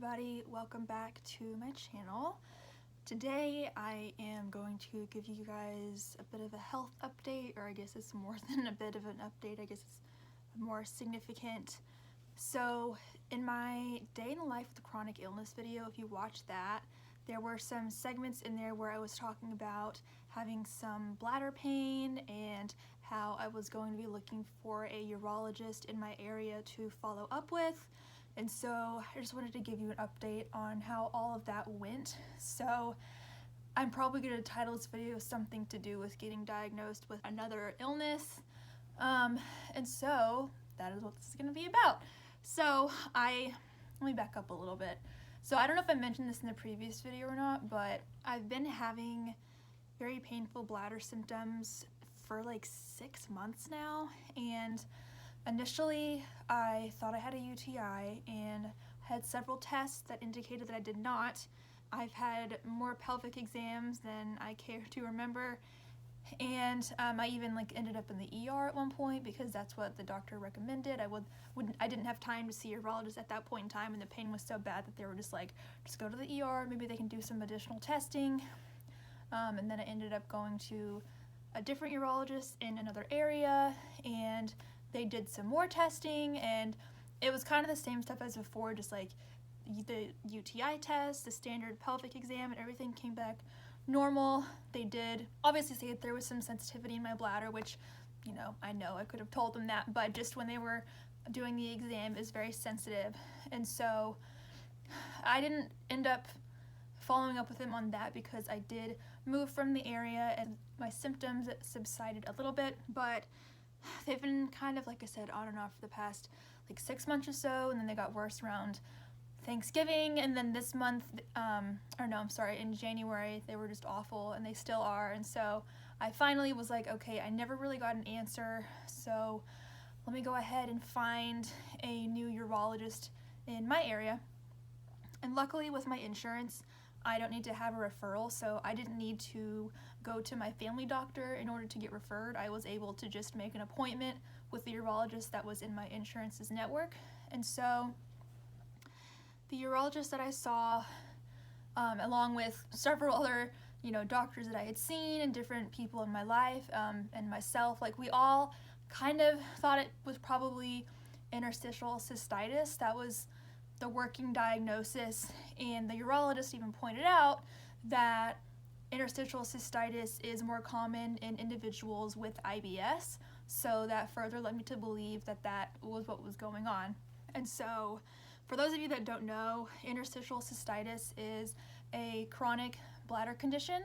everybody, welcome back to my channel. Today I am going to give you guys a bit of a health update, or I guess it's more than a bit of an update, I guess it's more significant. So in my day in the life with chronic illness video, if you watch that, there were some segments in there where I was talking about having some bladder pain and how I was going to be looking for a urologist in my area to follow up with. And so I just wanted to give you an update on how all of that went. So I'm probably going to title this video something to do with getting diagnosed with another illness. And so that is what this is going to be about. So let me back up a little bit. So I don't know if I mentioned this in the previous video or not, but I've been having very painful bladder symptoms for like 6 months now, and initially I thought I had a UTI and had several tests that indicated that I did not. I've had more pelvic exams than I care to remember, and I even ended up in the ER at one point because that's what the doctor recommended. I didn't have time to see a urologist at that point in time, and the pain was so bad that they were just like, just go to the ER, maybe they can do some additional testing. And then I ended up going to a different urologist in another area, and they did some more testing, and it was kind of the same stuff as before, just like the UTI test, the standard pelvic exam, and everything came back normal. They did obviously say that there was some sensitivity in my bladder, which, you know I could have told them that, but just when they were doing the exam, it was very sensitive. And so I didn't end up following up with them on that because I did move from the area and my symptoms subsided a little bit, but they've been kind of, like I said, on and off for the past 6 months or so, and then they got worse around Thanksgiving, and then this month, in January, they were just awful, and they still are. And so I finally was like, okay, I never really got an answer, so let me go ahead and find a new urologist in my area. And luckily with my insurance, I don't need to have a referral, so I didn't need to go to my family doctor in order to get referred. I was able to just make an appointment with the urologist that was in my insurance's network. And so the urologist that I saw, along with several other doctors that I had seen and different people in my life, and myself, we all kind of thought it was probably interstitial cystitis. That was the working diagnosis, and the urologist even pointed out that interstitial cystitis is more common in individuals with IBS, so that further led me to believe that that was what was going on. And so for those of you that don't know, interstitial cystitis is a chronic bladder condition,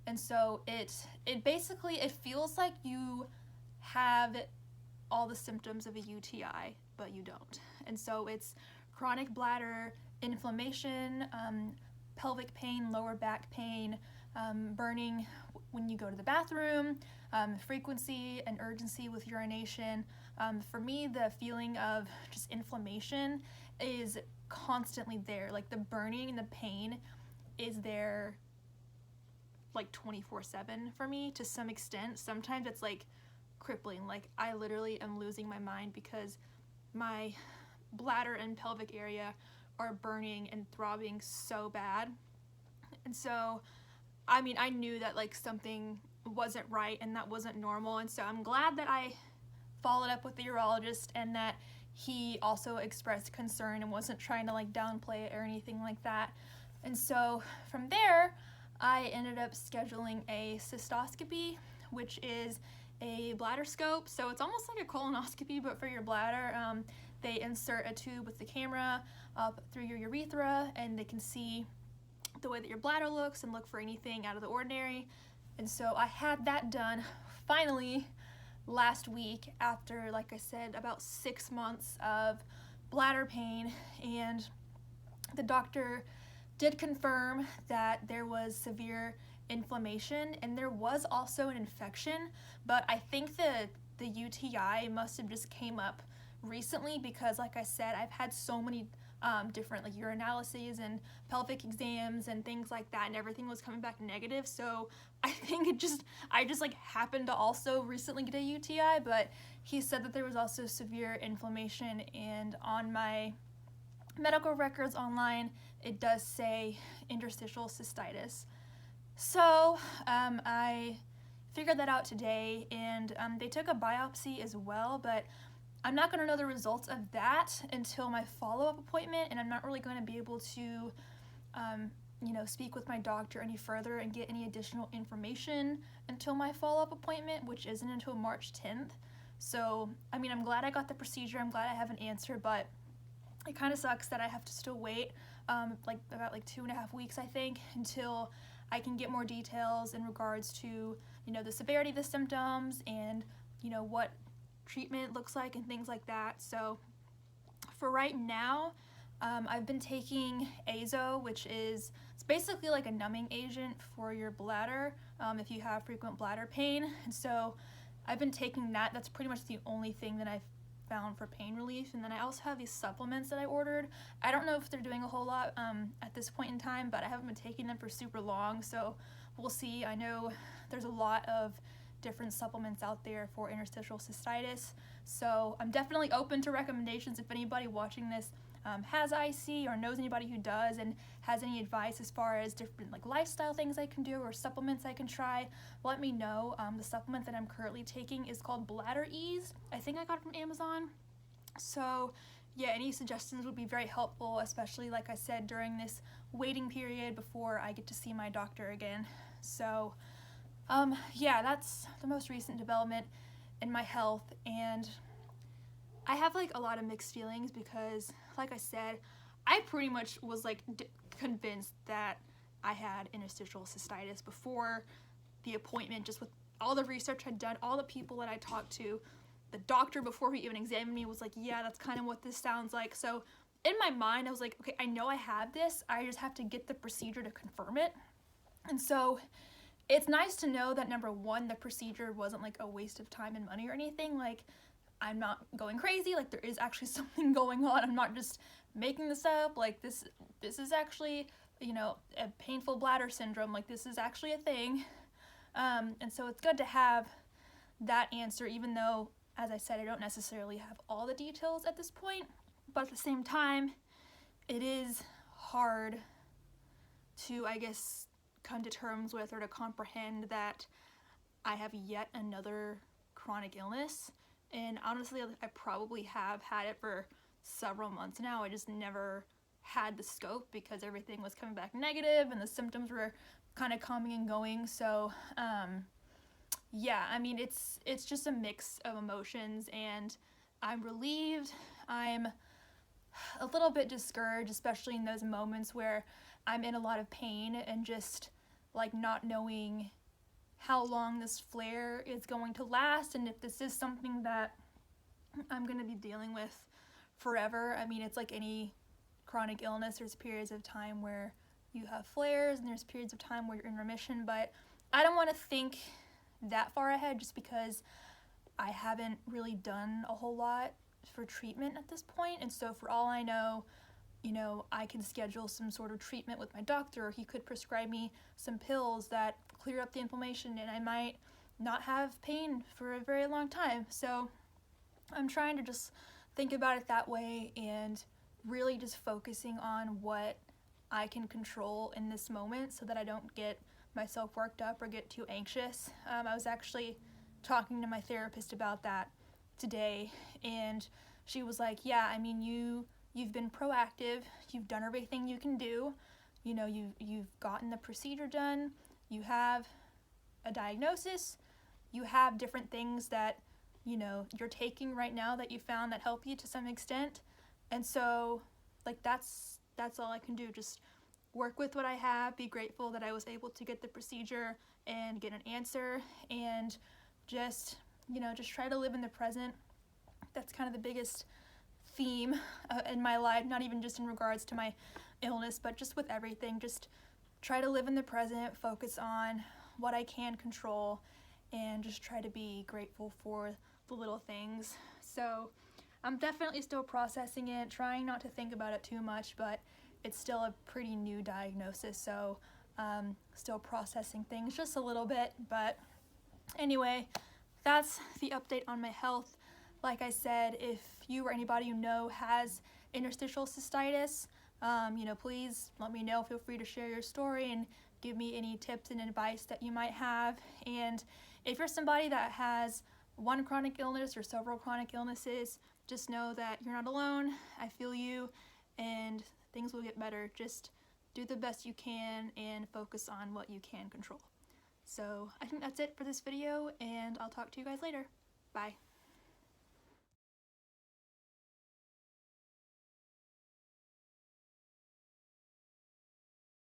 and so it basically feels like you have all the symptoms of a UTI, but you don't. And so it's chronic bladder inflammation, pelvic pain, lower back pain, burning when you go to the bathroom, frequency and urgency with urination. For me, the feeling of just inflammation is constantly there. The burning and the pain is there 24/7 for me to some extent. Sometimes it's crippling. I literally am losing my mind because my bladder and pelvic area are burning and throbbing so bad. And so I knew that something wasn't right and that wasn't normal, and so I'm glad that I followed up with the urologist and that he also expressed concern and wasn't trying to downplay it or anything like that. And so from there I ended up scheduling a cystoscopy, which is a bladder scope. So it's almost like a colonoscopy but for your bladder. They insert a tube with the camera up through your urethra, and they can see the way that your bladder looks and look for anything out of the ordinary. And so I had that done finally last week after, like I said, about 6 months of bladder pain, and the doctor did confirm that there was severe inflammation and there was also an infection, but I think the UTI must have just came up recently because, like I said, I've had so many different urinalyses and pelvic exams and things like that, and everything was coming back negative. So I think I just happened to also recently get a UTI, but he said that there was also severe inflammation and on my medical records online, it does say interstitial cystitis. So I figured that out today, and they took a biopsy as well, but I'm not going to know the results of that until my follow-up appointment, and I'm not really going to be able to speak with my doctor any further and get any additional information until my follow-up appointment, which isn't until March 10th. So, I mean, I'm glad I got the procedure. I'm glad I have an answer, but it kind of sucks that I have to still wait about 2.5 weeks, I think, until I can get more details in regards to, the severity of the symptoms and, what treatment looks like and things like that. So for right now, I've been taking Azo, which is, it's basically like a numbing agent for your bladder if you have frequent bladder pain. And so I've been taking that. That's pretty much the only thing that I've found for pain relief. And then I also have these supplements that I ordered. I don't know if they're doing a whole lot at this point in time, but I haven't been taking them for super long, so we'll see. I know there's a lot of different supplements out there for interstitial cystitis, so I'm definitely open to recommendations. If anybody watching this has IC or knows anybody who does and has any advice as far as different lifestyle things I can do or supplements I can try, let me know. The supplement that I'm currently taking is called Bladder Ease. I think I got it from Amazon. So yeah, any suggestions would be very helpful, especially like I said, during this waiting period before I get to see my doctor again. So yeah, that's the most recent development in my health, and I have a lot of mixed feelings because, like I said, I pretty much was convinced that I had interstitial cystitis before the appointment, just with all the research I'd done, all the people that I talked to. The doctor, before he even examined me, was like, yeah, that's kind of what this sounds like. So in my mind, I was like, okay, I know I have this. I just have to get the procedure to confirm it. And so it's nice to know that, number one, the procedure wasn't a waste of time and money or anything. I'm not going crazy. There is actually something going on. I'm not just making this up. This is actually, a painful bladder syndrome. This is actually a thing. And so it's good to have that answer, even though, as I said, I don't necessarily have all the details at this point. But at the same time, it is hard to, I guess, come to terms with or to comprehend that I have yet another chronic illness. And honestly, I probably have had it for several months now. I just never had the scope because everything was coming back negative and the symptoms were kind of coming and going. So yeah, I mean, it's just a mix of emotions, and I'm relieved. I'm a little bit discouraged, especially in those moments where I'm in a lot of pain and just not knowing how long this flare is going to last, and if this is something that I'm going to be dealing with forever. I mean, it's like any chronic illness. There's periods of time where you have flares and there's periods of time where you're in remission, but I don't want to think that far ahead just because I haven't really done a whole lot for treatment at this point. And so for all I know, I can schedule some sort of treatment with my doctor, or he could prescribe me some pills that clear up the inflammation, and I might not have pain for a very long time. So I'm trying to just think about it that way and really just focusing on what I can control in this moment so that I don't get myself worked up or get too anxious. I was actually talking to my therapist about that today, and she was like, yeah, I mean, you've been proactive, you've done everything you can do, you've gotten the procedure done, you have a diagnosis, you have different things that, you're taking right now that you found that help you to some extent. And so, that's all I can do. Just work with what I have, be grateful that I was able to get the procedure and get an answer, and just try to live in the present. That's kind of the biggest theme in my life, not even just in regards to my illness, but just with everything. Just try to live in the present, focus on what I can control, and just try to be grateful for the little things. So I'm definitely still processing it, trying not to think about it too much, but it's still a pretty new diagnosis, so still processing things just a little bit. But anyway, that's the update on my health. Like I said, if you or anybody you know has interstitial cystitis. You know, please let me know. Feel free to share your story and give me any tips and advice that you might have. And if you're somebody that has one chronic illness or several chronic illnesses, just know that you're not alone. I feel you, and things will get better. Just do the best you can and focus on what you can control. So I think that's it for this video, and I'll talk to you guys later. Bye.